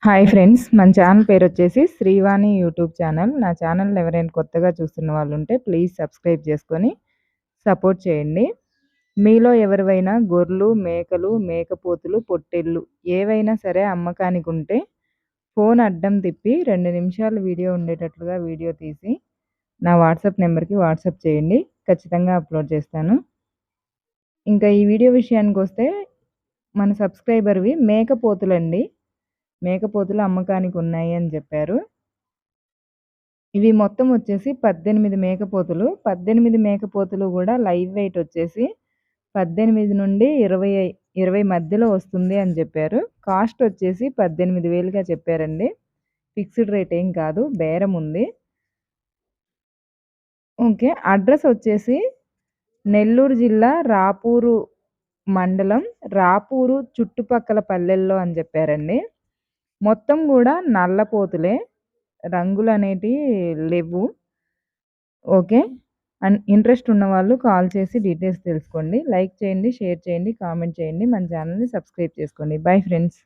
Hi friends. మన channel పేరొచ్చేసి Srivani YouTube channel. నా ఛానల్‌ని ఎవరైనా కొత్తగా చూస్తున్న వాళ్ళుంటే ప్లీజ్ సబ్స్క్రైబ్ చేసుకొని సపోర్ట్ చేయండి. మీలో ఎవరివైనా గొర్రెలు, మేకలు, మేకపోతులు, పొట్టేళ్ళు ఏవైనా సరే అమ్మకానికుంటే ఫోన్ అడ్డం తిప్పి 2 నిమిషాలు వీడియో ఉండేటట్లుగా వీడియో తీసి నా వాట్సాప్ నెంబర్‌కి వాట్సాప్ చేయండి. ఖచ్చితంగా అప్‌లోడ్ చేస్తాను. ఇంకా ఈ వీడియో విషయానికొస్తే మన సబ్స్క్రైబర్‌వి మేకపోతులండి. మేకపోతులు అమ్మకానికి ఉన్నాయి అని చెప్పారు. ఇవి మొత్తం వచ్చేసి 18 మేకపోతులు. 18 మేకపోతులు గూడా లైవ్ వెయిట్ వచ్చేసి 18 నుండి 20 మధ్యలో వస్తుంది అని జెప్పారు. కాస్ట్ వచ్చేసి 18,000గా చెప్పారండి. ఫిక్స్‌డ్ రేట్ ఏం కాదు. బేరం ఉంది. ఓకే. అడ్రెస్ వచ్చేసి నెల్లూరు జిల్లా రాపూరు మండలం, రాపూరు చుట్టుపక్కల పల్లెల్లో అని జెప్పారండి. మొత్తం గూడా నల్లపోతులే. రంగులనేటియి లెవ్వు. ఓకే. అండ్ ఇంట్రెస్ట్ ఉన్నవాళ్ళు కాల్ చేసి డీటెయిల్స్ తెలుసుకోండి. లైక్ చేయండి, షేర్ చేయండి, కామెంట్ చేయండి. మన ఛానెల్‌ని సబ్స్క్రైబ్ చేసుకోండి. Bye friends.